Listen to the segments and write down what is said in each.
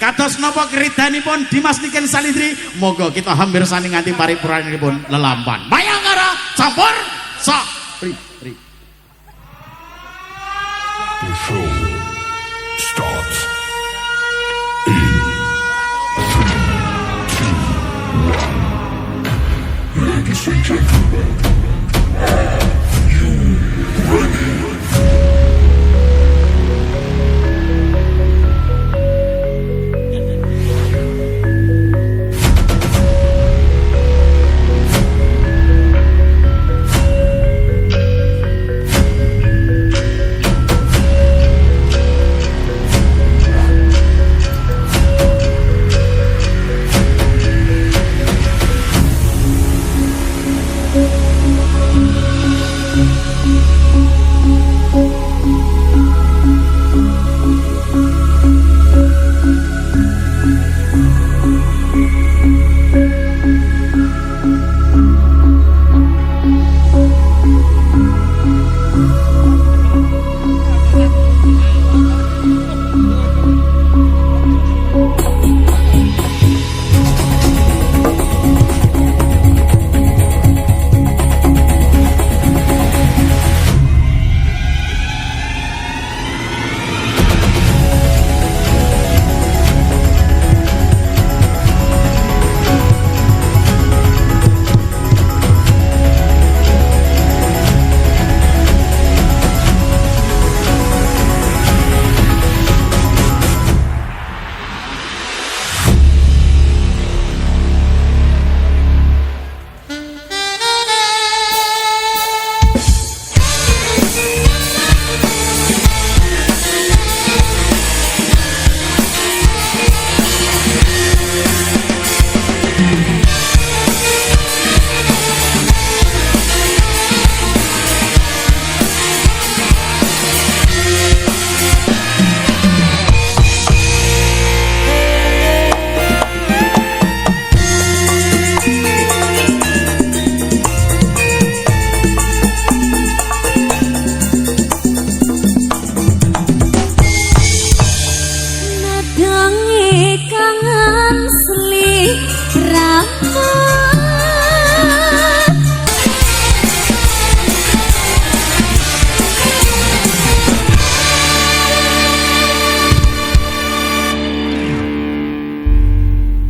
Kados napa kridanipun Dimas Niken Salindri, moga kita hampir sani nganti paripurnanipun lelampan. Mayangkara campur sak ri. The show starts in 3, 2, 1. Ladies and gentlemen, are you ready?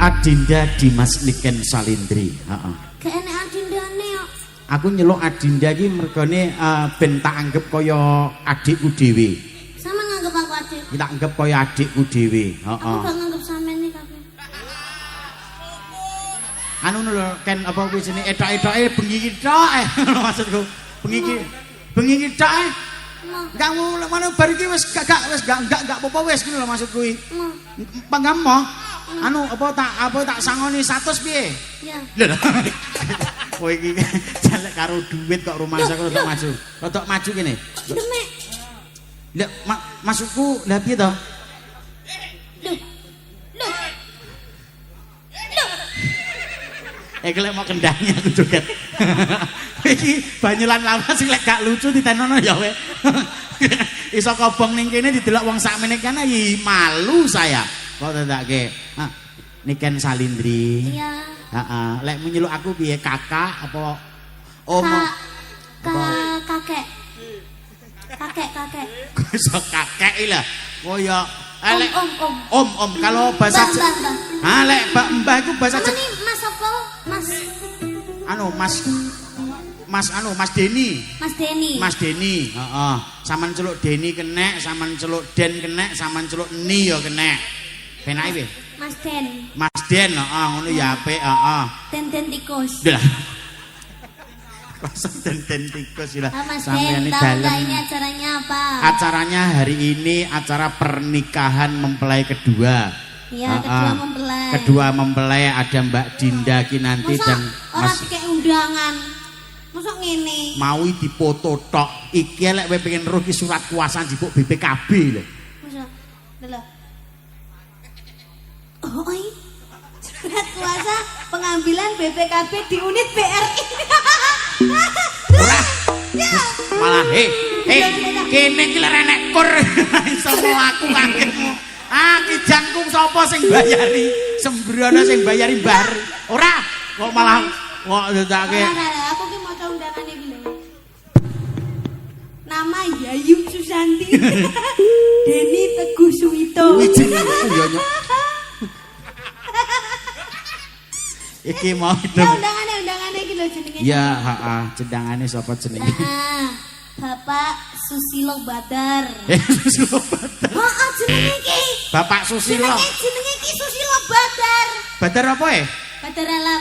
Adinda Dimas Niken Salindri. Kene adindane kok. Aku nyeluk Adinda iki mergane ben tak anggap kaya adikku dhewe. Sama nganggep aku adik. Tak anggap kaya adikku dhewe. Aku gak nganggep sampeyan iki kabeh. Anu lho Ken apa kuwi jenenge etok-etoke bengi iki tok maksudku. Bengi iki tok Enggak ngono bar iki wis gak apa-apa wis ngono lho maksud kuwi. Panggamo. Anu apa tak sangoni 100 piye? Iya. Lho. Kowe iki jalek karo duit kok rumah sak rodok maju. Rodok maju kene. Demek. Lha masukku lha piye to? Loh. Lek mau kendangnya aku joget. Iki banyulan lawas sing lek gak lucu ditenono ya we. Iso kobong ning kene didelok wong sakmene kene malu saya. Kok tandake. Niken Salindri. Iya. Heeh. Lek menyeluk aku piye kakak apa om? Kakek. Iso kakek iki lho. Kaya lek om kalau bahasa lek mbah iku bahasa Ini Mas apa? Mas Deni. Mas Deni. Heeh. Saman celuk Deni kenek, saman celuk Den kenek, saman celuk Ni ya kenek. Penake piye? Mas Den, heeh, ngono ya apik, heeh. Den tikus. Lah. Kosong Den tikus lah. Mas Den, tahu ini acaranya apa? Acaranya hari ini acara pernikahan mempelai kedua. Iya, kedua mempelai ada Mbak Dinda ki nanti dan Mas kayak undangan. Mosok ngene. Mau dipoto tok. Iki lek kowe pengen roh ki surat kuasa njipuk BPKB lho. Mosok. Lho. Oh, surat kuasa pengambilan BPKB di unit BRI. Ya. Malah kene iki lek enek kur iso mlaku kagetmu. Ah, kijangku sapa sing bayari? Sembrono sing bayari bar. Ora, kok malah kok ndadake. Ora, aku ki maca undangane iki lho. Nama Yayu Susanti. Deni Teguh Suwito. Ya nyok. Iki mau itu. Ya undangane iki lho jenenge. Ya, heeh, cendangane sapa jenenge? Bapak Susilo Badar. Susilo Badar. Heeh, jenenge iki. Bapak Susilo. Jenenge iki Susilo Badar. Badar apa Badar alam.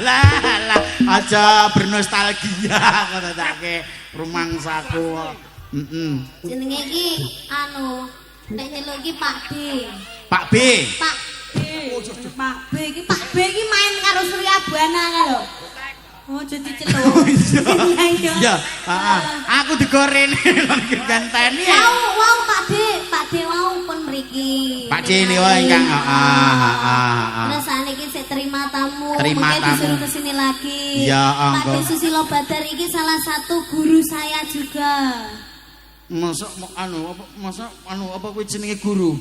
lah, aja bernostalgia ngono take rumangsaku. Jenenge iki nek nyeluk iki Pak B. Pak B. Pak B iki main karo Surya Bana kan lho. Oh, jadi celuk. Iya, aku digorene lagi ganteni. Wow, Pak D wow pun mriki. Pak D ini wae ingkang Terus saniki sik terima tamu, Terima mungkin tamu. disuruh kesini lagi. Ya, Pak D Susilo Badar iki salah satu guru saya juga. Masa apa kuwi jenenge guru?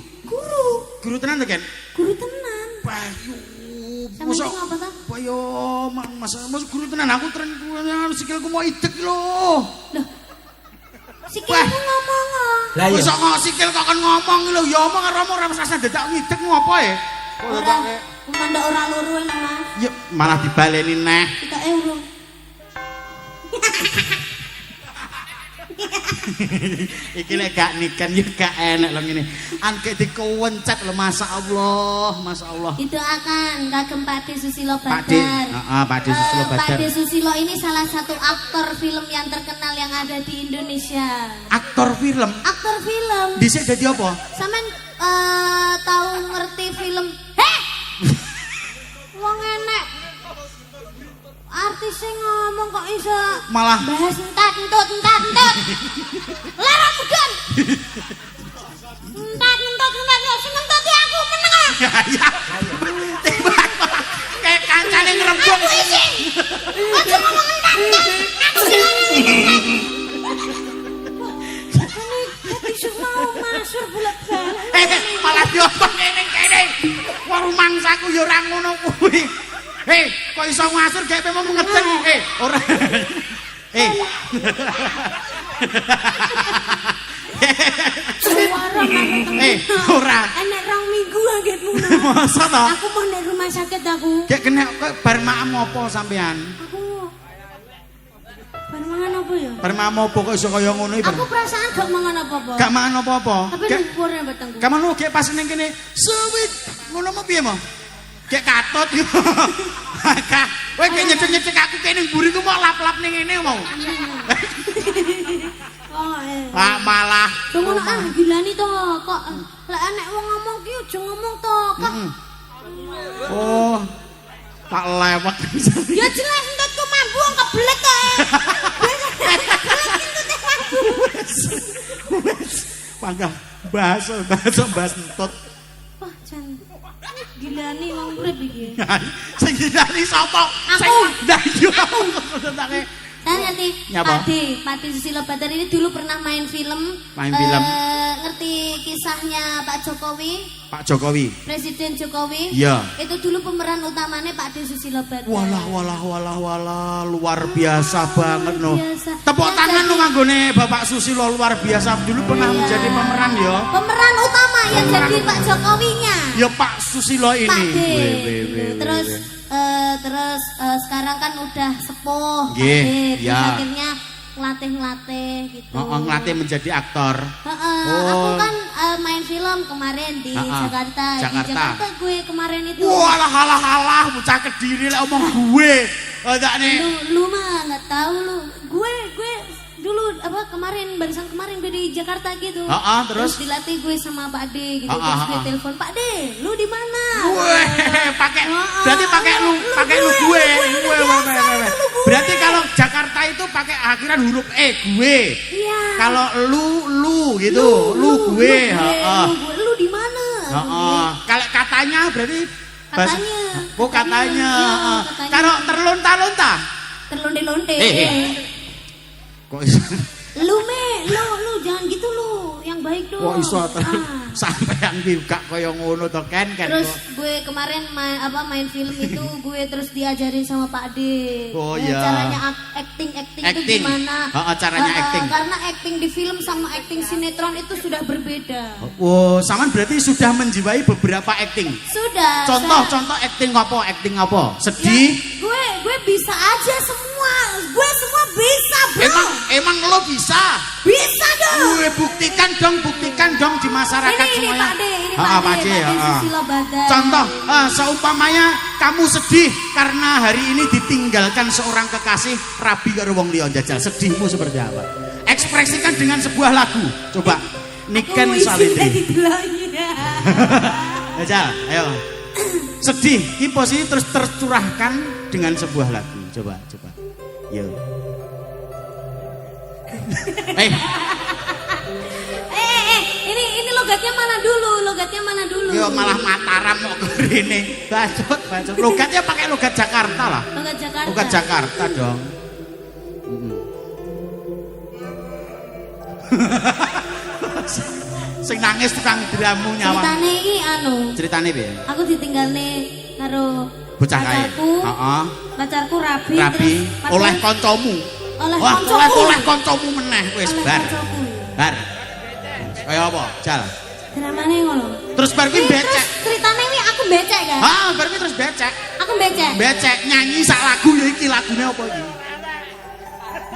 Guru tenan to, Ken? Guru tenan. Bayu. Masa apa ta? Bayo, masa guru tenan aku sikilku mau idek lho. Loh. Sikilmu ngomong. Lah iya. Wis kok sikil kok kan ngomong lho, ya omong karo ora mesti dadak ngidek ngopo e? Ora, ndak ora loro lho, Mas. Ya malah dibaleni neh. Kita urung. Iki lek gak niken ya gak enak lho ngene. Angke dikowencet lho masyaallah. Itu akan kagem Pak D Susilo Pak Badar. D, heeh, Pak D Susilo Badar. Pak D Susilo ini salah satu aktor film yang terkenal yang ada di Indonesia. Aktor film. Aktor film. Dhisik dadi apa? Sampean tahu ngerti film? Heh. Wong enek. Artis sing ngomong kok iso Malah bahas entat. Lara mudun. Entat, sing entat aku meneng ah. Ya. Kayak kancane ngrembug. Aku isin. Aja ngomong entat. Aku sing mau masuk bulat-balik. Malah diomong kene. Wong rumangsaku ya ora ngono kuwi. Kok iso ngasur gek memang ngeten. Ora. Ora. Enek 2 minggu anggitmu. Masa ta? Aku mau nek rumah sakit aku. Gek kena bar maem apa sampean? Aku bar mangan apa ya? Bar maem apa kok iso kaya ngono iki? Aku perasaan gak mangan apa-apa. Gak mangan apa-apa. Tapi lumpur ya betengku. Kamu gek pas ning kene suwit ngono mau piye mo? Gek katut yo. Kowe gek nyedek-nyedek aku kene mburi ku mau lap-lap ning ngene mau. Oh, malah. Ngono gilani to kok lek enek wong ngomong ki aja ngomong to. Kok Oh. Tak lewat. ya jelas entutku mambu wong kebelet kok. Wes. Panggah bahas entut. Wah, jan gilani wong urip iki. Sing gilani sapa? Aku. Ndak yo aku tentake. Saya ngerti Nyapa? Pak D Susilo Badar ini dulu pernah main film. Ngerti kisahnya Pak Jokowi, Presiden Jokowi. Iya. Itu dulu pemeran utamanya Pak D Susilo Badar. Walah, luar biasa banget no. Biasa. Tepuk Ya, tangan jadi- lu nganggone Bapak Susilo luar biasa. Dulu pernah Iya. menjadi pemeran ya. Pemeran utama yang jadi Pak Jokowinya. Ya Pak Susilo ini. Pak D. Weh. Terus sekarang kan udah sepuh. Nggih, Pak D. Terus ya. akhirnya ngelatih gitu. Ngelatih menjadi aktor. Aku kan main film kemarin di Jakarta. Di Jakarta gue kemarin itu. Walah, bocah Kediri lek omong gue. Tak nih. Lu mah nggak tahu lu. Gue dulu barisan kemarin gue di Jakarta gitu. Terus dilatih gue sama Pak D gitu. Terus gue telepon, "Pak D, lu di mana?" Weh, berarti pakai lu gue. Berarti kalau Jakarta itu pakai akhiran huruf gue. Iya. Kalau lu gitu, lu gue. Lu di mana? Kalau katanya berarti Katanya. Oh katanya. Katanya. Kalau terlonta-lonta. Terlonte-lonte. Kok iso? Lu jangan gitu lu. Yang baik dong. Kok iso sampean ki gak kaya ngono to Ken. Terus gue kemarin main film itu gue terus diajarin sama Pak D. Oh iya. Caranya acting itu gimana? Heeh, caranya acting. Karena acting di film sama acting sinetron itu sudah berbeda. Oh, sampean berarti sudah menjiwai beberapa acting. Sudah. Contoh acting apa? Acting apa? Sedih. Ya, gue bisa aja semua. Gue semua bisa, Bro. Emang lo bisa? Bisa dong. Gue buktikan dong di masyarakat semuanya. Ini Pak D, Susilo Badar. Contoh, seumpamanya kamu sedih karena hari ini ditinggalkan seorang kekasih, rabi karo wong liya njajal. Sedihmu seperti apa? Ekspresikan dengan sebuah lagu. Coba. Niken Salindri. Jajal, ayo. Sedih, ki posisi terus tercurahkan dengan sebuah lagu. Coba. Yo. Ini logatnya mana dulu? Yo malah Mataram kok rene. Bacot. Logatnya pakai logat Jakarta lah. Logat Jakarta dong. Sing nangis tukang dramu nyawang. Ceritane iki Ceritane piye? Aku ditinggalne karo bocah kae. Heeh. Pacarku Rabi. Oleh kancamu. Oleh kancamu meneh wis bar. Kaya apa? Jal. Dramane ngono. Terus bar kuwi becek. Ceritane iki aku becek kan? Bar kuwi terus becek. Aku becek. Becek nyanyi sak lagu ya iki lagune apa iki?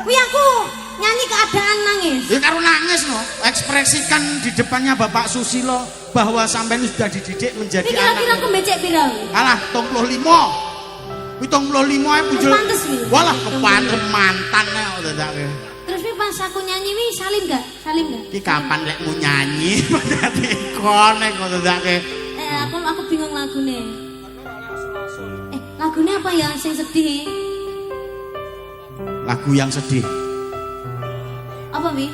Kuwi aku nyanyi keadaan nangis. Ya karo nangis no. Ekspresikan di depannya Bapak Susilo bahwa sampean sudah dididik menjadi anak. Kira-kira aku becek pira? Alah 35. 75 ae punjul. Walah kepantes mantane kok dadake. Terus pas aku nyanyi wi salim gak? Ki kapan lekmu nyanyi? Berarti kone kok dadake. Aku bingung lagune. Lagune apa ya sing sedih? Lagu yang sedih. Apa wi?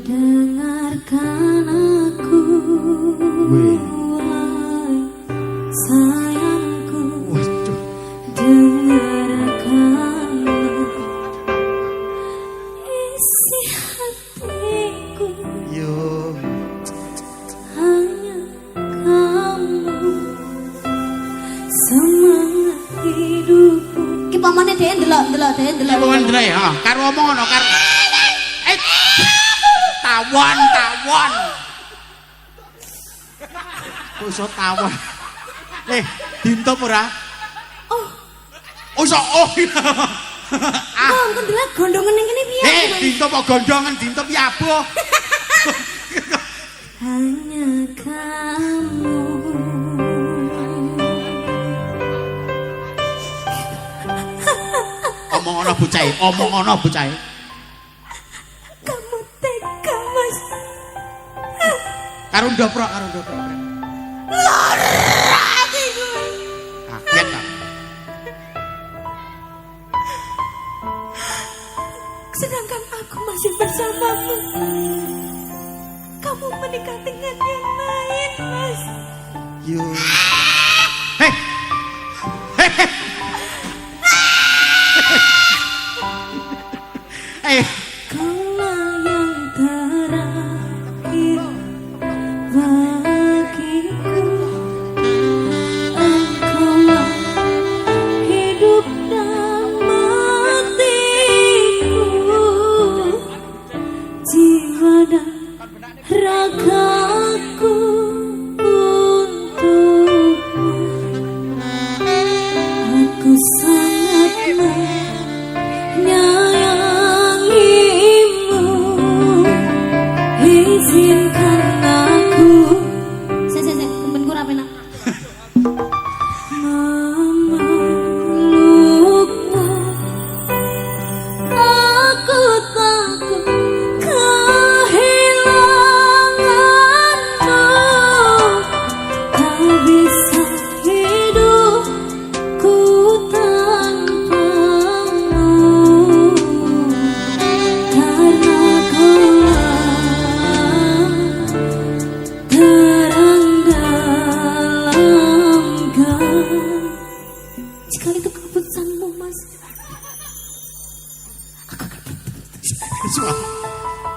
Dengarkan aku, sayangku. Dengarkanlah isi hatiku. Hanya kamu semangat hidupku. Ki pamane dhewe ndelok. Pamane ndelok ya. Karo omong ngono karo. Tawon. Kok iso tawon? Dintop ora? Iso Kok ndelok gondongan ning kene piye? Dintop kok gondongan, dintop ya aboh. Hanya kamu. Omong ana bocah. Kamu tega, Mas. Karo ndoprok. Kaget ta. Sedangkan aku masih bersamamu. Kamu menikah dengan yang lain, Mas. Kaulah yang terakhir bagiku. Engkaulah hidup dan matiku, jiwa dan ragaku untukmu. Aku sangat menyayangi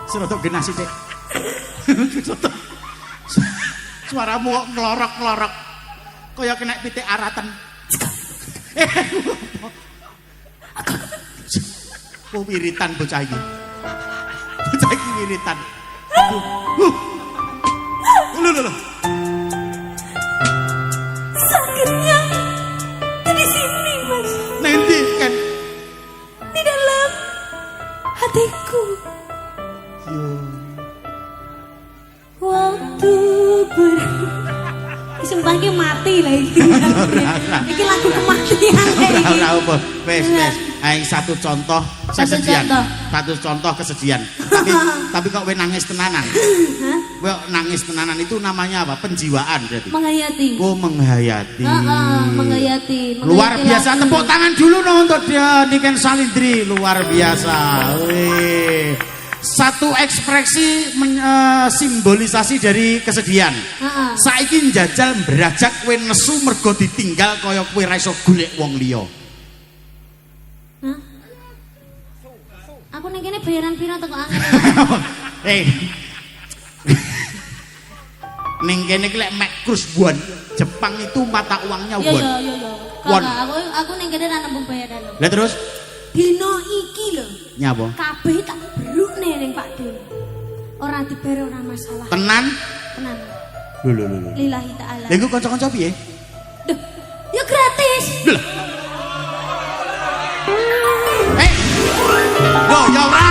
Serotok genah sithik. Suaramu kok nglorok-nglorok. Kaya kena pitik araten. Oh wiritan bocah iki. Bocah iki wiritan. Lho. Sakitnya di sini, Mas. Nanti kan Di dalam hatiku. Waktu sumpah iki mati lah iki. Iki lagu kematian ora apa. Wes. Aing satu contoh kesedihan. Satu contoh kesedihan. Tapi kok kowe nangis tenanan? Hah? Kowe nangis tenanan itu namanya apa? Penjiwaan berarti. Menghayati. Oh, menghayati. Menghayati. Luar biasa, tepuk tangan dulu no untuk dia Niken Salindri, luar biasa. Wih. Satu ekspresi simbolisasi dari kesedihan. Saiki njajal berajak kowe nesu mergo ditinggal kaya kowe ra iso golek wong liya. Hah? Aku ning kene bayaran piro teko angin. Ning kene ki lek mek krus won, Jepang itu mata uangnya won. Iya. Won. Aku ning kene ra nembung bayaran. Lah terus Dino iki lho. nyapa? Kabeh tak berukne ning Pak De. Ora dibayar ora masalah. Tenan? Tenan. Lho. Lillahi taala. Lha iku kanca-kanca piye? Duh, ya gratis. Lho. Loh, ya ora.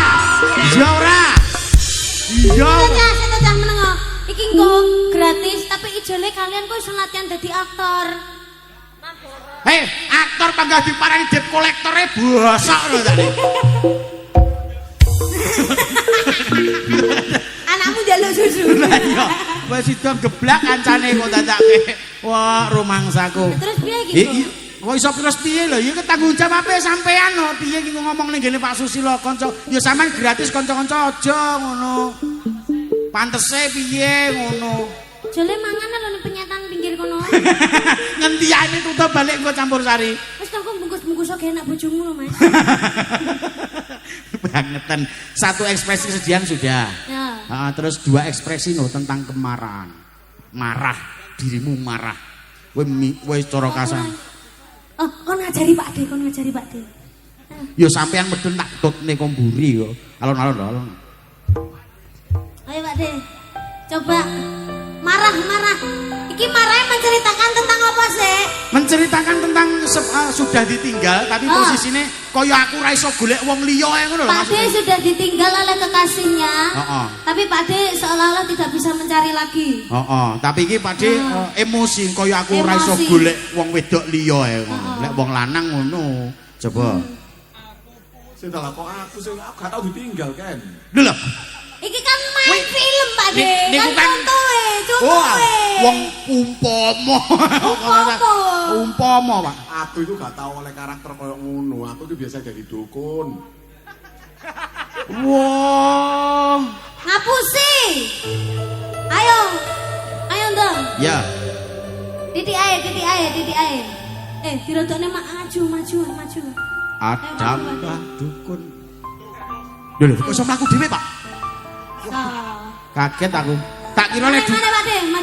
Saya menengok. Iki engko gratis tapi ijole kalian kok iso latihan dadi aktor. Aktor panggah diparani debt kolektore bosok lho tadi. Anakmu njaluk susu. Lah iya, wis sida geblak kancane kok dadake. Wah, rumangsaku. Terus piye iki? Kok iso terus piye lho? Ya tanggung jawabe sampean lho. Piye iki ngomong ning gene Pak Susilo kanca. Ya sampean gratis kanca-kanca aja ngono. Pantese piye ngono. Jole mangan lho ning penyetan pinggir kono. Ngentiane tutup balik engko campur sari. Wis kok bungkus-bungkus kok enak bojomu lho, Mas. Bangetan. Satu ekspresi kesedihan sudah. Ya. Terus dua ekspresi no tentang kemarahan. Marah, dirimu marah. Kowe cara kasar. Oh, kon ngajari Pak De. Ya sampean medun tak tutne komburi yo. Alon-alon. Ayo Pak De. Coba marah. Iki marahnya menceritakan tentang apa sih? Menceritakan tentang sudah ditinggal tapi posisinya kaya aku ra iso golek wong liya ngono lho. Pak De sudah ditinggal oleh kekasihnya. Tapi Pak De seolah-olah tidak bisa mencari lagi. Tapi iki Pak De emosi kaya aku ra iso golek wong wedok liya ngono. Lek wong lanang ngono. Coba. Sing tak kok aku sing aku gak tau ditinggal kan. Lho. Iki kan main film Pak De. Niku kan contohe. Wong umpama Pak. Aku itu gak tau oleh karakter koyo ngono. Aku itu biasa jadi dukun. Wah. Ngapusi. Ayo dong. Ya. Titik air. Dirodokne maju. Ada Mbah Dukun. Lho, kok iso mlaku dhewe, Pak? Kaget aku. Tak kira lek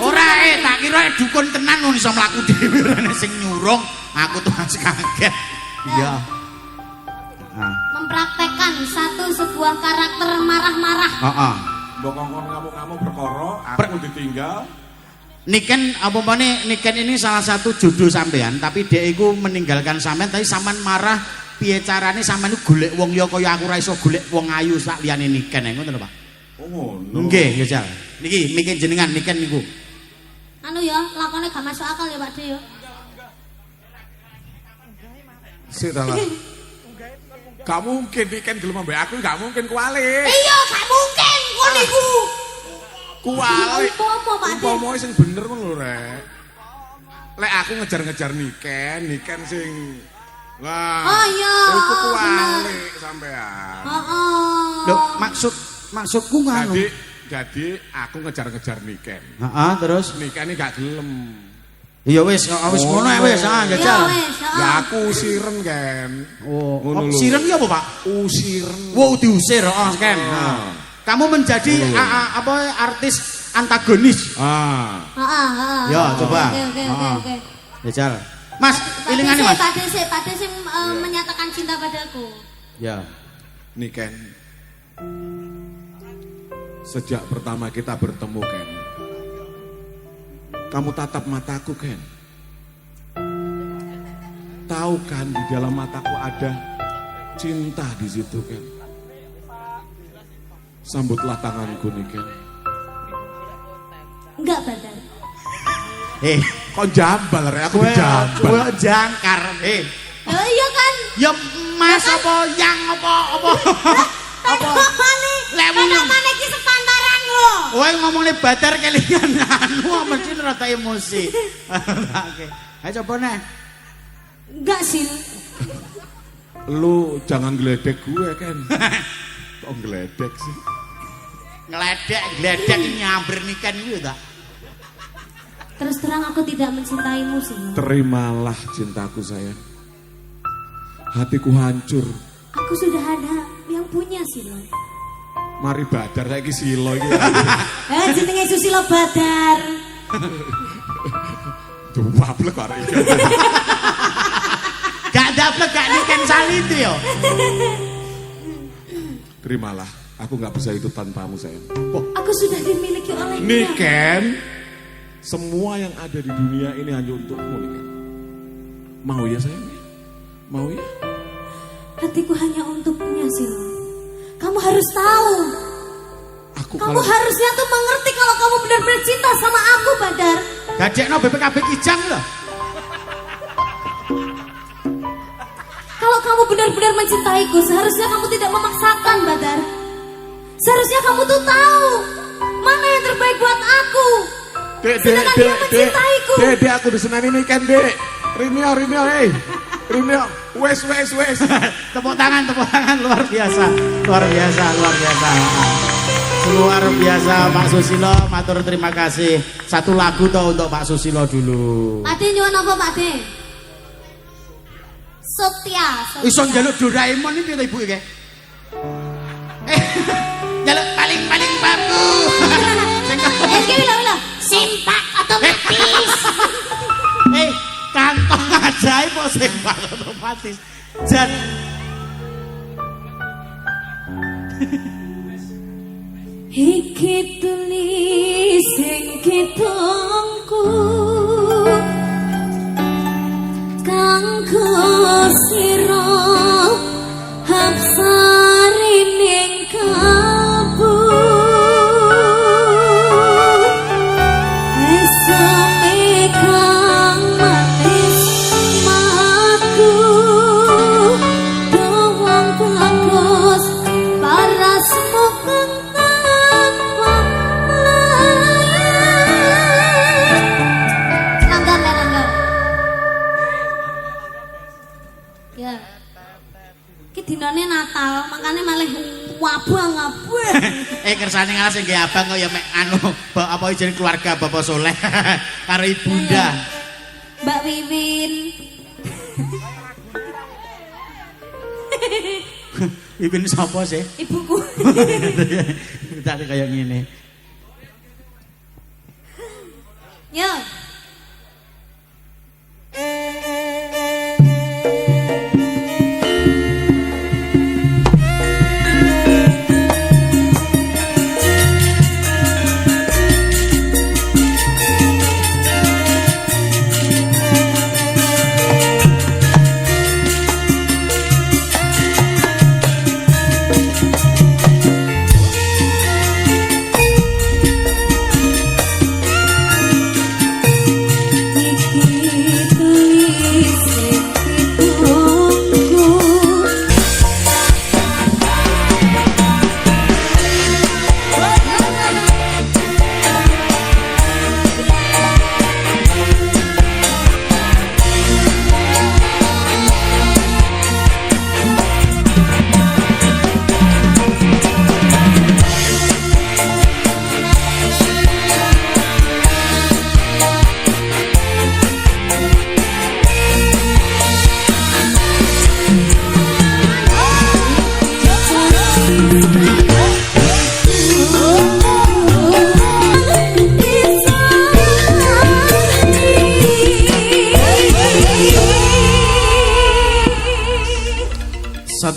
ora tak kira dukun tenan ngono iso mlaku dhewe rene sing nyurung. Aku tuh masih kaget. Iya. Mempraktekkan sebuah karakter marah-marah. Mbok ngomong ngamuk-ngamuk perkara, aku ditinggal. Niken Niken ini salah satu jodoh sampean, tapi dia itu meninggalkan sampean, tapi sampean marah piye carane sampean golek wong ya kaya aku ra iso golek wong ayu sak liyane Niken ngono lho Pak. Oh ngono. Nggih, ya Jal. Niki mikir jenengan Niken niku. Anu ya, lakone gak masuk akal ya Pak De ya. Sitalah. Gak mungkin Niken gelem mbek aku, gak mungkin kuali. Iya, gak mungkin kok niku. Kuali. Umpama sing bener ngono lho, Rek. Lek aku ngejar-ngejar Niken sing wah. Oh iya. Iku kuali sampean. Lho, maksudku ngono. Jadi aku ngejar-ngejar Niken. Terus Niken ini gak gelem. Iya wis ngono ae wis jajal. Ya aku usiren kan. Oh, ngono lho. usiren ki apa, Pak? Usiren. Wow, diusir kan. Kamu menjadi artis antagonis. Ya, coba. Oke. Jajal. Mas, pilihane Mas. Pak Desi menyatakan cinta padaku. Ya. Nih Ken, sejak pertama kita bertemu Ken, kamu tatap mataku Ken. Tahu kan di dalam mataku ada cinta di situ Ken. Sambutlah tanganku nih Ken. Enggak, Badar. Kok jambal rek aku jambal. Kowe jangkar. Oh iya kan? Ya Mas apa yang apa? Apa mane? Mane iki sepantaran lho. Kowe ngomongne Badar kelingan anu mesti rada emosi. Oke. Ayo coba neh. Enggak sih. Lu jangan geledek gue Ken. Kok geledek sih? Gledek nyamber nikan itu tak? Terus terang aku tidak mencintaimu sih. Terimalah cintaku sayang. Hatiku hancur. Aku sudah ada yang punya sih lo. Mari Badar saiki silo iki. Jenenge Susilo Badar. Tuh paplek arek iki. Gak daplek gak niken saliti yo. Terimalah, aku gak bisa hidup tanpamu sayang. Aku sudah dimiliki olehnya. Niken, semua yang ada di dunia ini hanya untukmu Niken. Mau ya sayang? Mau ya? Hatiku hanya untuknya sih. Kamu harus tahu. Kamu harusnya tuh mengerti kalau kamu benar-benar cinta sama aku, Badar. Gadekno BPKB Kijang lho. Kalau kamu benar-benar mencintaiku, seharusnya kamu tidak memaksakan, Badar. Seharusnya kamu tuh tahu mana yang terbaik buat aku. Sedangkan dia mencintaiku. Dek, aku disenani Niken, Dek. Rimio, Rimio, wes. Tepuk tangan luar biasa. Luar biasa Pak Susilo, matur terima kasih. Satu lagu toh untuk Pak Susilo dulu. Pak De nyuwun apa Pak De? Sotya. Iso njaluk Doraemon iki to Ibu iki. Njaluk paling bagus. Iki lho. Simpak otomatis. Kantong ajaib kok simpak otomatis. Jan iki tulis sing ketongku kanggo sira hapsari ning kabu esame kang manis maku doang bagus parasmu kang dinane Natal, makane malah wabah. Kersane ngalah sing nggih abang kok ya mek anu apa izin keluarga Bapak Soleh karo Ibunda. Mbak Wiwin. Wiwin sapa sih? Ibuku. Tadi kayak ngene. Yo.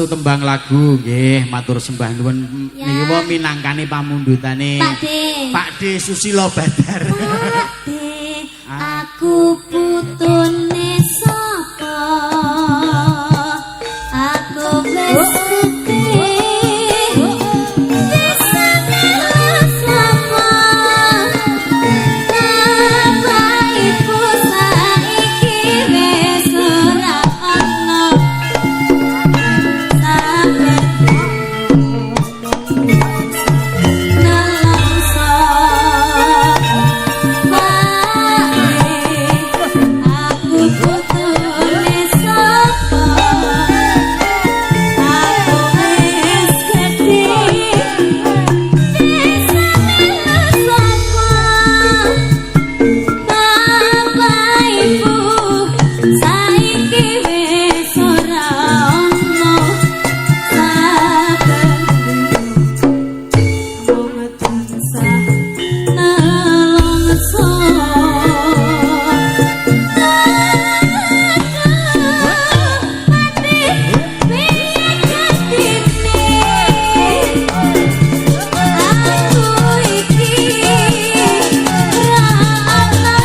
satu tembang lagu nggih matur sembah nuwun Ya. niki wae minangkani pamundhutane Pak D Susilo Badar. Pak D, aku putune sapa? Aku wis putih. Bisa ngelak sapa? Bapak ibu saiki wis ora ana. Sabar nelongso. Aku putune sapa? Aku wis gedhe. Bisa ngelak sapa? Bapak ibu saiki wis ora ana. Sabar wong tansah nelongso. Mati piye gatine aku iki ra ana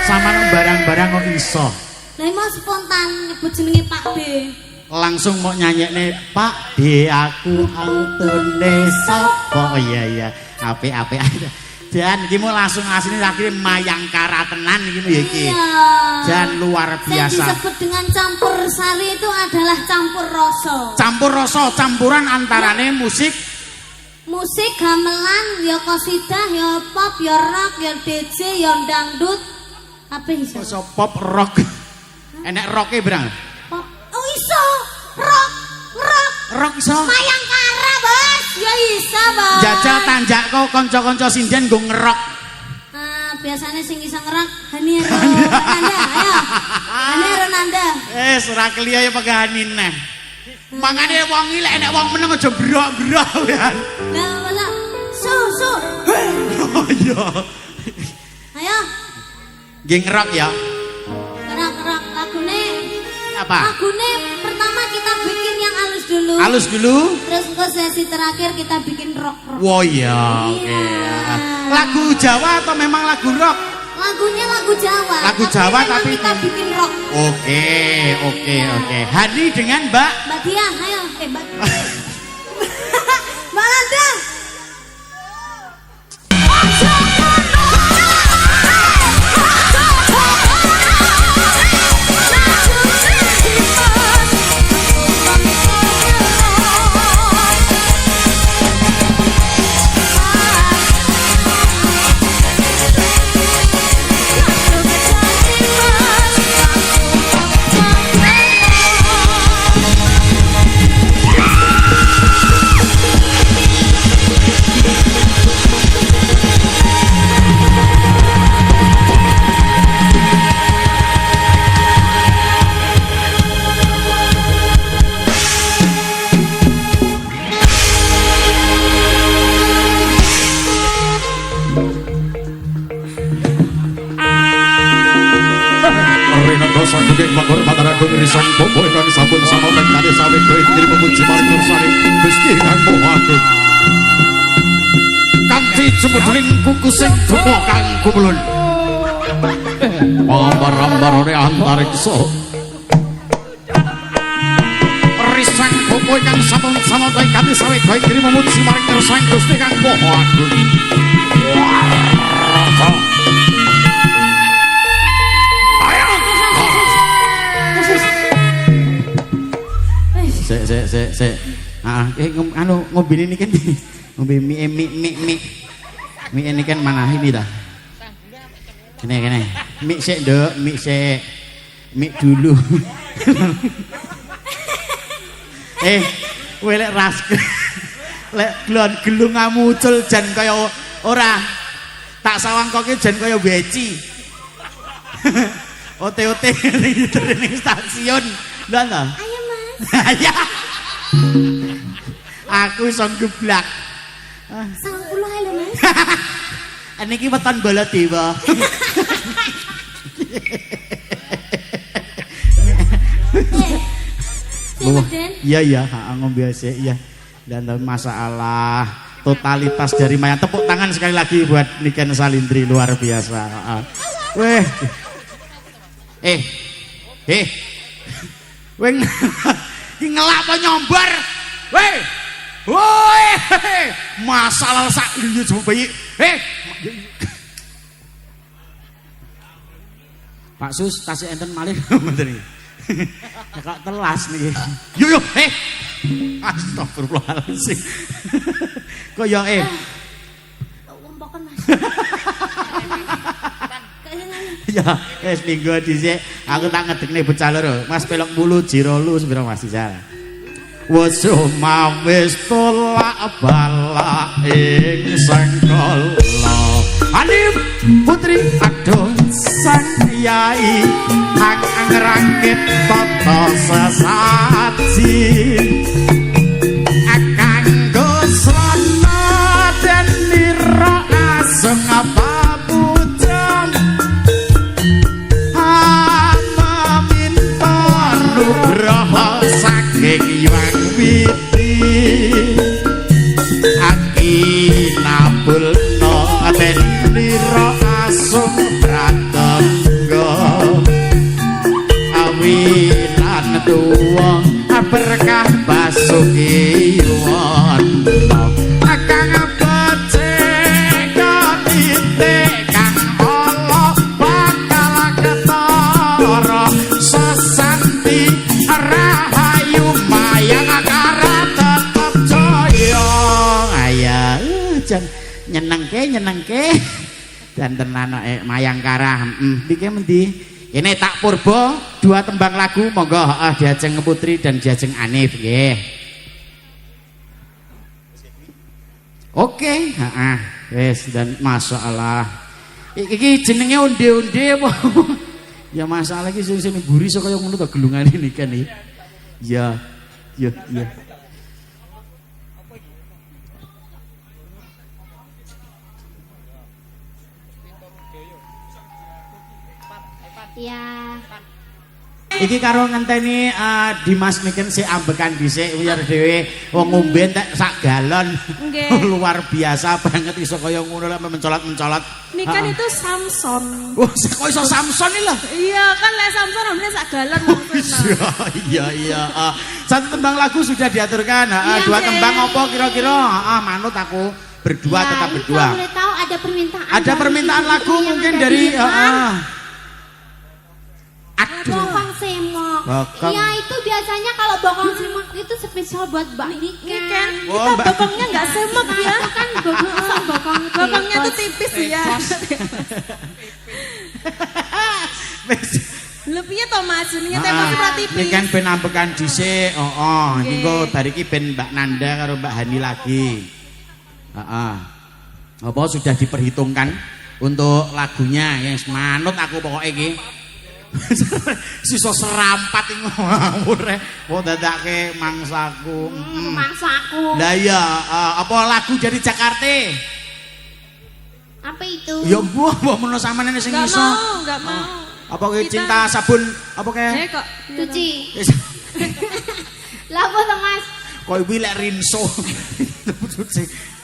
Sampeyan barang-barang kok iso. Lah mau spontan nyebut jenenge Pak D. Langsung mau nyanyekne Pak D aku antune sapa. Oh iya apik-apik. Dan iki mau langsung asline akhirnya mayangkara tenan iki ya iki. Iya. Dan luar Yang biasa. disebut dengan campur sari itu adalah campur rasa. Campur rasa, campuran antarane musik Musik gamelan, ya qasidah, ya pop, ya rock, ya DJ, ya dangdut. Apa iso? iso pop rock. Enek rocke berang. Pop. Oh iso. Rock, rock. Rock iso. Mayangkara, Bos. Ya iso, Bos. Jajal tanjakku kanca-kanca sinden nggo ngerok. Biasanya sing iso ngerak Hani Renanda, ayo. Hani Renanda. Ora kliya ya pegahanin neh. Mangane wong iki lek enek wong meneng aja brok-brok ya. Lah wala. Su. Oh iya. Ayo. Nggih ngerok ya. Kerak-kerak lagune. Apa? Lagune pertama kita bikin yang halus dulu. Halus dulu. Terus ke sesi terakhir kita bikin rock-rock. Wah iya, oke. Iya. Lagu Jawa atau memang lagu rock? Lagunya lagu Jawa. Lagu Jawa memang tapi kita bikin rock. Oke. Hani dengan Mbak Mbak Diah, ayo. Mbak. Mbak Landa. Saking makor mataragung risang bobo ingkang sampun sama kali sawit kowe diri memuji marang mirsani Gusti Kang Maha Agung. Kanthi jemudling kuku sing duka kang kumulun. Pambar-ambarane antariksa. Risang bobo ingkang sampun sama kali sawit kowe diri memuji marang mirsani Gusti Kang Maha Agung. sik. Anu ngombe ini kan ngombe mie. Mie ini kan mana ini dah. Kene. Mie sik, Nduk, mie sik. Mie dulu. Kowe lek ras. Lek gelung muncul jan kaya ora. Tak sawangkoke jan kaya beci. Ote-ote ning stasiun. Lha ta? Ayo Mas. Ya. Aku iso geblak. 90 ae lho Mas. Niki weton Baladewa. Iya, ngombe sik iya. Dan masalah totalitas dari Mayang. Tepuk tangan sekali lagi buat Niken Salindri, luar biasa. Weh. Weh ngelak apa nyombar? Weh. Woi. Masalah sak iya coba bayi. Pak Sus, tasih enten malih ngoten iki. Kok telas niki. Yo. Astagfirullahaladzim. Kok ya Lompokan Mas. Ya, wis minggu dhisik aku tak ngedekne bocah loro. Mas pelok mulu jiro lu sepira Mas Rizal. Wis mawis tolak balak ing sangkala. Alif putri adon sang yai hang angrangkit tata sesaji. Kanggo srana den nira asem apa pucam. Minta nugraha saking Hyang Widi. Akinabulna den nira asum pratangga. Awilan tuwa berkah basuki wanda. Kang becik titik kang ala bakal ketara sesanti rahayu Mayang Kara tetep jaya. Aya jan nyenengke dan tenan Mayang Kara. Iki mendi? Ini tak purba 2 tembang lagu monggo diajeng Putri dan diajeng Anif nggih. Oke, wis dan masalah. Iki jenenge onde-onde apa? Ya masalah iki sing mburi sok kaya ngono to gelungane niki kan iki. Ya. Ya. Iki karo ngenteni Dimas Niken sik ambekan dhisik biar dhewe wong ngombe entek sak galon. Nggih. Luar biasa banget iso kaya ngono lek mencolot-mencolot. Niken itu Samson. Wah, kok iso Samson iki lho. Iya kan lek Samson amne sak galon wong Iya. Satu tembang lagu sudah diaturkan. Iya, 2 tembang apa kira-kira? Manut aku berdua ya, tetap berdua. Kalau boleh tahu ada permintaan. Ada permintaan lagu mungkin dari Bokong Semok. Bokong. Iya itu biasanya kalau Bokong Semok itu spesial buat Mbak Niken. Oh, Kita bokongnya nggak semok ya. Kan bokong. Bokongnya tuh tipis ya. Lebihnya to Mas, jenenge tembok ora tipis. Ini kan ben ambekan dhisik. Engko bar iki ben Mbak Nanda karo Mbak Hani lagi. Apa sudah diperhitungkan untuk lagunya yang manut aku pokoknya iki. Sisa serampat iki ngawur kok dadake mangsaku. Mangsaku. Lah iya, apa lagu dari Jakarta? Apa itu? Ya mbah menawa sampeyan sing iso. Enggak mau. Apa kowe cinta sabun apa kae? Kok cuci. Lah apa to Mas? Kowe iki lek rinso.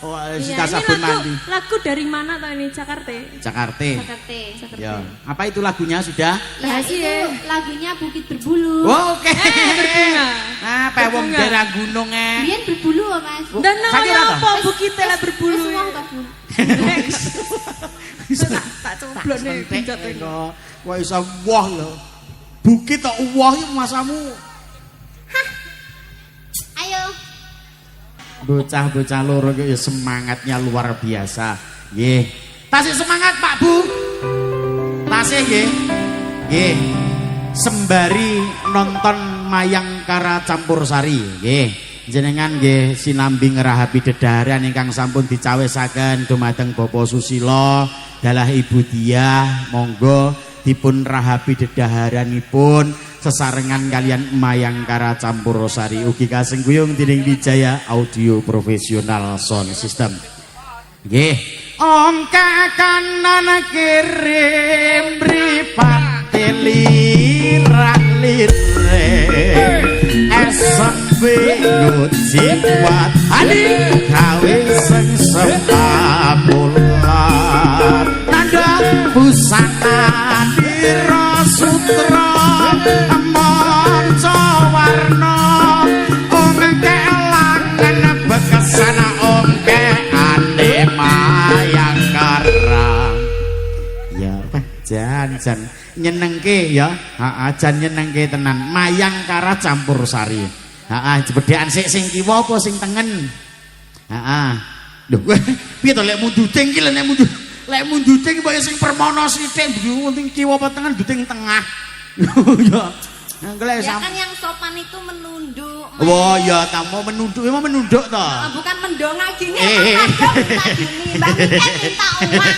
Oh, cinta Iya, sabun mandi. Lagu dari mana toh ini? Jakarta. Jakarta. Jakarta. Ya. Apa itu lagunya sudah? Ya itu lagunya Bukit Berbulu. Oh, oke. Berbunga. Nah, pewong daerah gunung Biyen berbulu Mas. Dan namanya apa Bukit lah berbulu? Tak coblone pinjot kok. Kok iso wah lho. Bukit tok wah iki masamu. Ayo. Bocah-bocah loro iki ya semangatnya luar biasa. Nggih. Tasih semangat Pak Bu. Tasih nggih. Nggih. Sembari nonton Mayangkara Campursari nggih. Jenengan nggih sinambi ngerahapi dedhaharan ingkang sampun dicawisaken dumateng Bapak Susilo dalah Ibu Diah, monggo dipun rahapi dedhaharanipun sesarengan kalian Mayangkara Campursari ugi kasing guyung dening Wijaya Audio Profesional Sound System. Nggih. Ongka kanan kirim mripate lirak-lirik SMP nyuci kuat ani gawe sing sepabulan nanda busana dira sutra manca warna ongke langen bekasana ongke ane Mayangkara ya jan nyenengke ya jan nyenengke tenan Mayangkara Campursari bedhekan sing kiwa apa sing tengen lho piye to lek munduting iki lek munduting kaya sing permono sithik penting kiwa apa tengen duting tengah ya ya kan yang sopan itu menunduk. Oh ya kamu menunduk emang menunduk toh bukan mendongak gini minta gini Mbak Miken minta uang.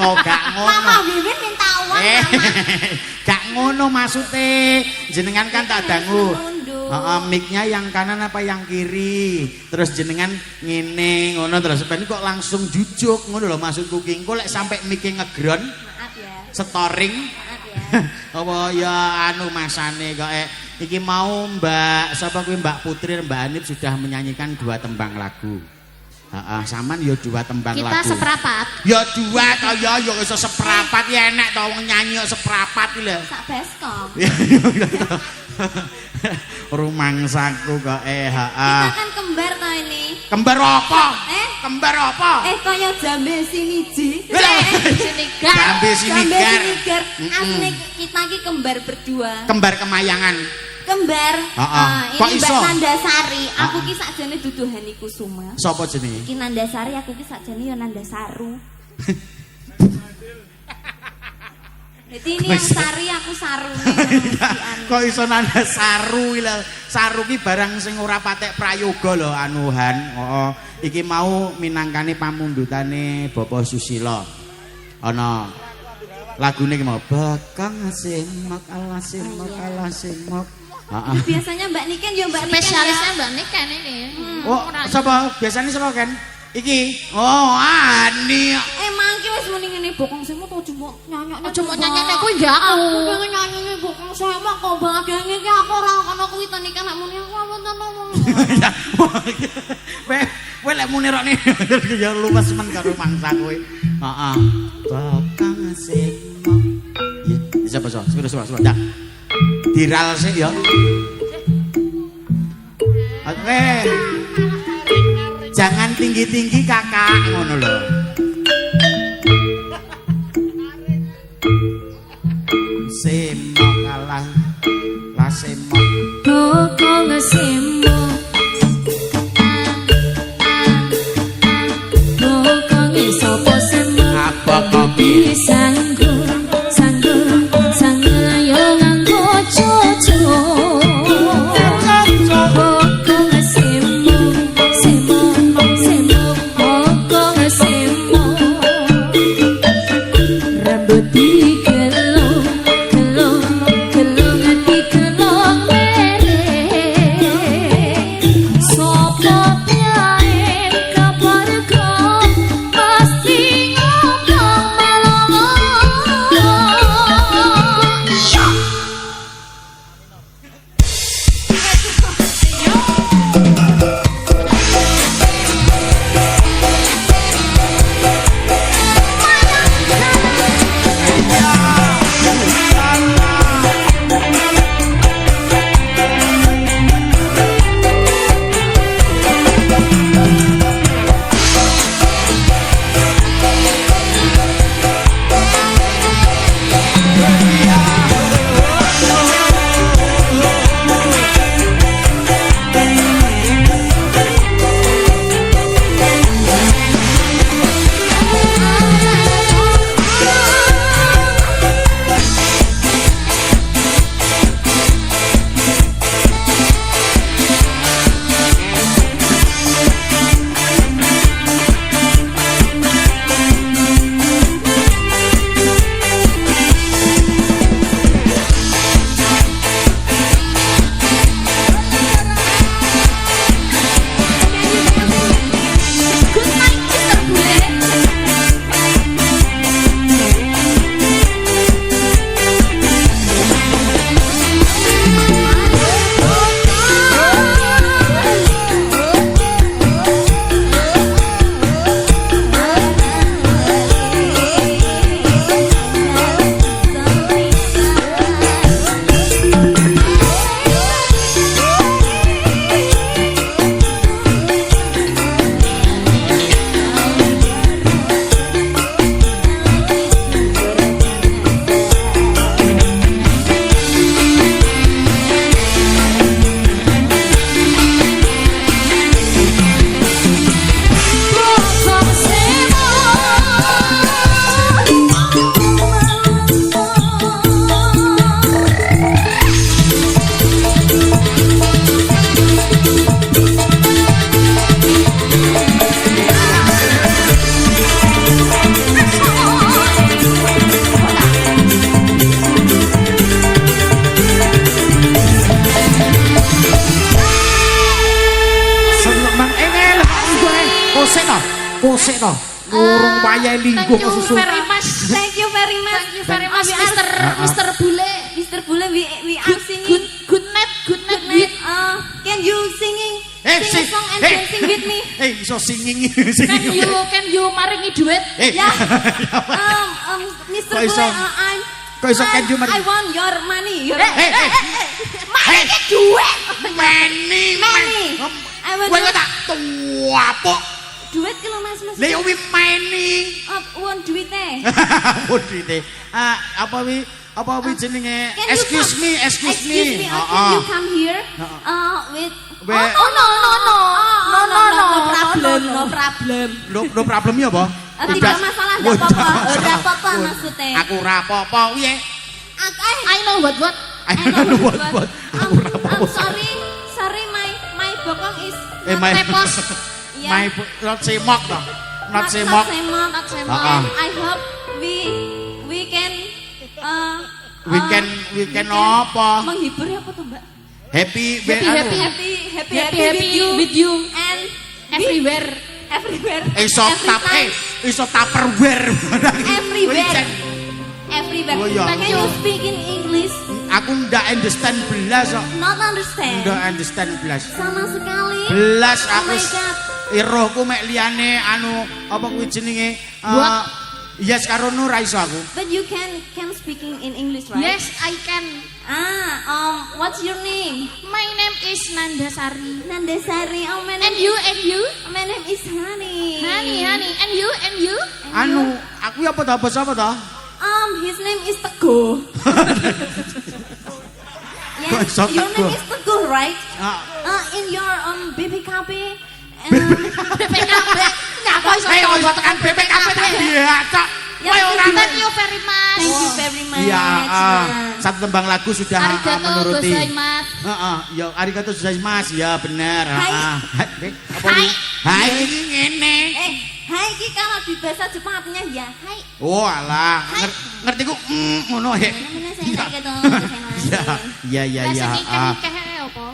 Oh gak ngono Mama Wiwin minta uang gak ngono maksudnya jenengan kan tak dangu mic-nya yang kanan apa yang kiri terus jenengan ngene ngono terus ben kok langsung jujuk ngono lho maksudku ki engko lek sampe mic-e ngegron maaf ya storing apa ya anu masane kok iki mau Mbak sapa kuwi Mbak Putri Mbak Anip sudah menyanyikan 2 tembang lagu. Saman ya 2 tembang lagu. Kita seprapat. Ya 2 to ya iso seprapat ya enek to wong nyanyi kok seprapat iki lho. Sak baskom. Rumangsaku kok Kita kan kembar to ini. Kembar apa? Kembar apa? Kaya jambe siniji. Sinigar. Jambe sinigar. Asli kita iki kembar berdua. Kembar kemayangan. Kembar. Kok ini iso? Mbak Nandasari. Aku ki sakjane dudu Hani Kusuma. Sapa jenenge? Ki Nandasari, aku ki sakjane ya Nandasaru. Jadi ini yang sari aku saru kok iso nanda saru lho. Saru ki barang sing ora patek prayoga lho anuhan. Iki mau minangkane pamundhutane Bapak Susilo. Ana lagune ki mau bakang simak ala simak ala simak. Biasanya Mbak Niken ya Mbak Niken. Spesialisnya Mbak Niken ini. Oh, sapa? Biasanya sapa kan? Iki. Oh, Ani. Mangki wis muni ngene bokong semu to cuma nyanyok. Aja mau nyanyi kuwi enggak aku. Aku pengen nyanyi bokong semu kok bahagiane iki aku ora kono kuwi to nikan nek muni aku wonten ngomong. Kowe lek muni rokne ya luwes men karo mangsa kowe. Heeh. Bokong semu. Ya, bisa basa. Sudah. Dah. Viral sih ya. Oke. Jangan tinggi-tinggi kakak ngono lho. Semok kalah lah semok. Bokong semu. Bokong sapa semu? Apa kopi? Sanggung ayo nganggo cucu. Bokong semu, bokong semu. Rambut digelong, gelong hati gelong mereh. kosek to. Urung wayahe lingguh Thank you susu. very much. Thank you very much. Thank you very much, We are- Mr. Bule. Mr. Bule, we are singing. Good night Good night. Can you singing Eh, sing a song and dancing with me? Iso singing. Can you maringi duit? Yeah. Mr. Kok Bule, iso- kok iso can you I want your money. Your Maringi duit. Meni. I want Kowe your tak tuapuk. duit ki lho Mas. Lha yo wi meni. Want duitnya. Oh, duite. Apa wi jenenge? Can you Excuse come- me. Excuse me. Can you come here? With Where- no problem. No problem ya apa? Tidak masalah, tidak apa-apa maksudnya. Aku rapopo piye? I know what. I don't know what. Aku rapopo. Sorry, my bokong is My Tepos. yeah. my not semok toh. Not semok. Not semok. Ah, ah. And I hope we can We can apa? menghibur ya apa tuh Mbak? Happy Happy with you and everywhere. everywhere. Iso Every time. tupperware. Everywhere. Oh, iya. Can you speak in English? Aku ndak understand belas kok. Not understand. Ndak understand belas. Sama sekali. Belas Oh aku my God. irohku mek liyane apa kuwi jenenge What? yes karo nu ra iso aku. But you can speaking in English, right? Yes, I can. What's your name? My name is Nandasari. Nandasari. Oh, my And name. you? My name is Honey. Honey. And you? Anu, aku apa ta basa apa ta? His name is Teguh. Kok Yes, iso your Teguh? name is Teguh, right? Ah, In your BPKB. BPKB. Nyapa iso ayo coba tekan BPKB ta. Iya, Cak. Ya, Kowe ora Thank you very much. Thank you very much. Iya, satu tembang lagu sudah Arigato menuruti. gozaimasu. Ya arigato gozaimasu. Ya benar. Hai. Apa ini? Hai iki ngene. Hai ki kalau di bahasa Jepang artinya ya hai. Oh alah, ngerti ku ngono he. Namanya saya kayak gitu. Ya. Lah sing ikeh apa?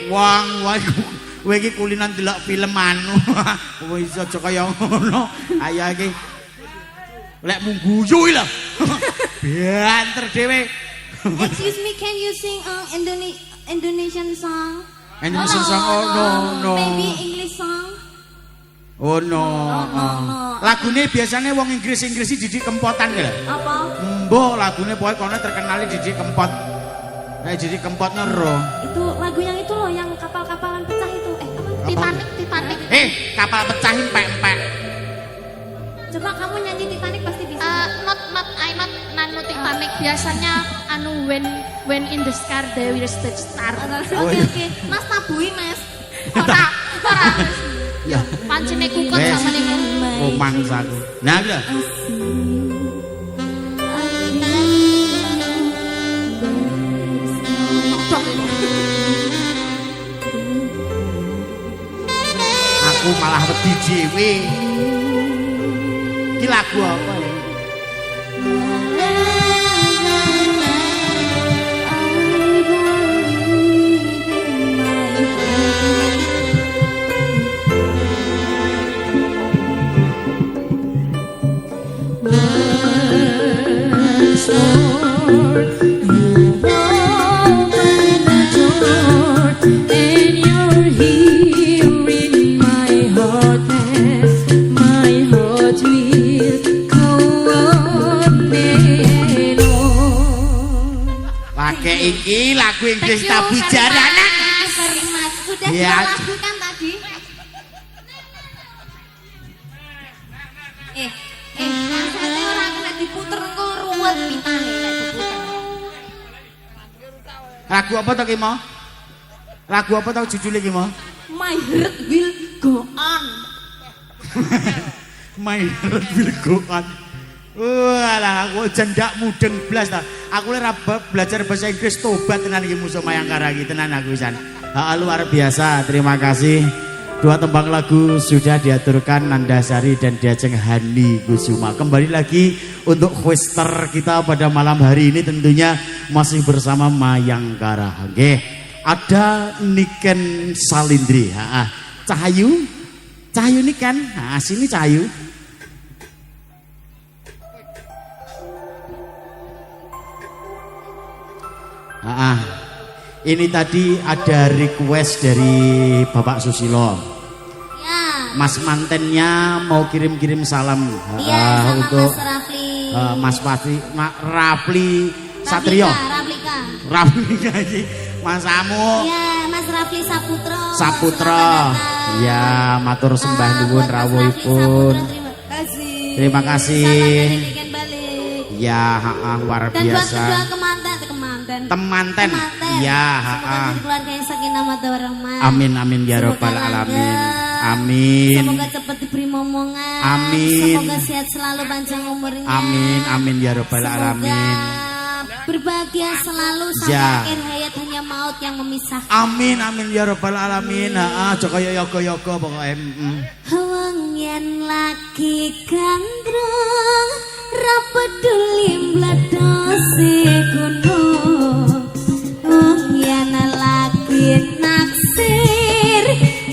Wong kowe iki kulinan delok film anu. Wis aja kaya ngono. Ayo iki. Lek mung guyu lho. Banter dhewe. Excuse me, can you sing Indonesian song? Indonesian song no. Maybe English song? Oh no. No. Lagune biasane wong Inggris didik kempotan lho. Apa? Mbok lagune pokoke kono terkenal didik kempot. Nek didik kempot nero. Itu lagu yang itu loh, yang kapal-kapalan pecah itu. Apa? Titanic. Kapal pecah empek-empek. Coba kamu nyanyi Titanic pasti bisa. I not nanu Titanic. Biasanya anu when in the sky there is the star. Oke. Mas tabui, Mas. Ora. Ya. Pancene kukon Wes. sama niku. Romansa aku. Nah, lho. Aku malah wedi dhewe. Iki lagu apa ya? Pakai iki lagu Inggris Thank you tabu very jaranan. Very much. Sudah Ya. dua lagu kan tadi? Kasetnya orang kena diputer kok ruwet pitane nek diputer. Lagu apa to ki mau? Lagu apa to judule ki mau? My heart will go on. My heart will go on. Walah, aku jendak mudeng blas ta. Aku le belajar bahasa Inggris tobat tenan iki musuh Mayangkara iki tenan aku pisan. Luar biasa. Terima kasih. Dua tembang lagu sudah diaturkan Nandasari dan Diajeng Hani Kusuma. Kembali lagi untuk quester kita pada malam hari ini tentunya masih bersama Mayangkara. Nggih. ada Niken Salindri. Cahayu. Cahayu Niken. Nah, sini Cahayu. Ini tadi ada request dari Bapak Susilo. Ya. Mas mantennya mau kirim-kirim salam Iya, sama untuk Mas Rafli. Mas Rafli Satrio. Raflika iki Mas Amu. Iya, Mas Rafli Saputro. Saputro. Ya, matur sembah nuwun rawuhipun. Terima kasih. Terima kasih. Salam dari Niken balik. Ya, luar Dan buat biasa. kedua kemanten. Temanten. Ya, Semoga jadi keluarga yang sakinah mawaddah warahmah. Amin amin ya Semoga rabbal langgeng. alamin. Amin. Semoga cepat diberi momongan. Amin. Semoga sehat selalu panjang umurnya. Amin amin ya rabbal Semoga alamin. berbahagia selalu sampai Ya. akhir hayat, hanya maut yang memisahkan. Amin amin ya rabbal alamin. Joko yoga pokoke. Wong yen lagi gandrung ra peduli mledose gunung. Wong yen lagi naksir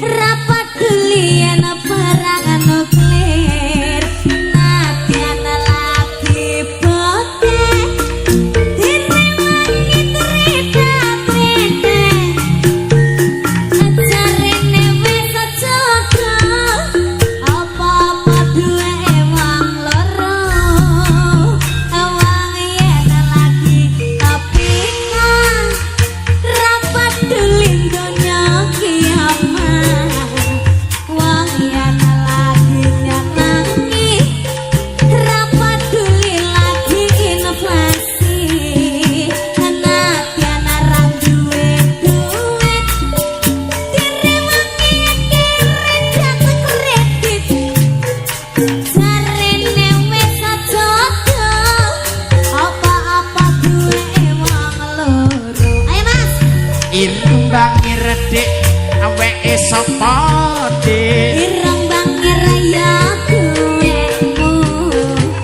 ra peduli yen perang nuklir. Nadyan lagi bote direwangi trita-trita. Ajarene wis aja apa-apa duwe wong loro. Wong yen lagi kepikan ra peduli donya kiamat. Wong yen lagi nyenengi ra peduli lagi inflasi. Nadyan ra duwe duit direwangi kredit kredit. Jarene wis aja apa-apa duwe wong loro. Ayo Mas. Irembang iredek aweke sapa dik? Ireng bangir ya duwemu.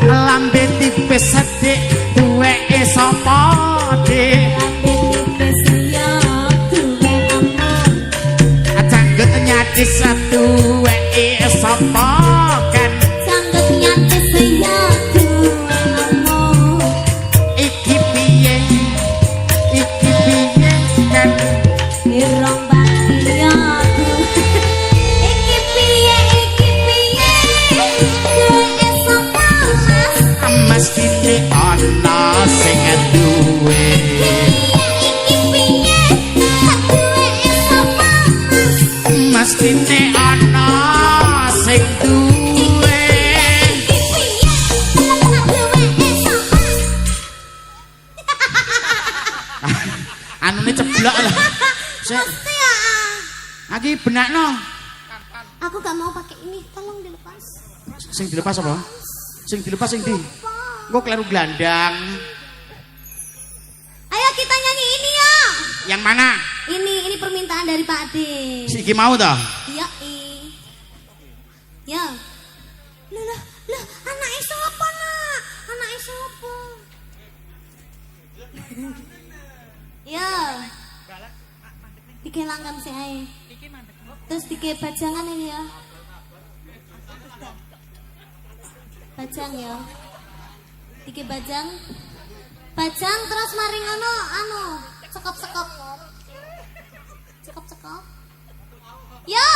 Lambe tipis sedek duweke sapa dik? Lambe tipis ya duwemu. Canggut nyadis duweke sapa kan? Sangget nyatis ya duwemu. Iki piye kan? Ireng bangir ya iki piye duwe sapa Mas? Mestine ana sing duwe. Iki piye duwe sapa Mas? Mestine ana sing duwe. Iki piye duwe sapa? Anune ceblok lah. Sik, Mesti ya. iki benakno. Aku gak mau pakai ini, tolong dilepas. Sing dilepas apa? Sing dilepas sing ndi? Engko kleru glandang. Ayo kita nyanyi ini ya. Yang mana? Ini permintaan dari Pak Ade. Si iki mau toh? Iya, ya. Lah, anake sapa, Nak? Anake sapa? Ya. Dike langgam sih ae. Terus dike bajangan ini ya. Bajang ya. Dike bajang. Bajang terus maring sekop-sekop. Sekop-sekop. Yo.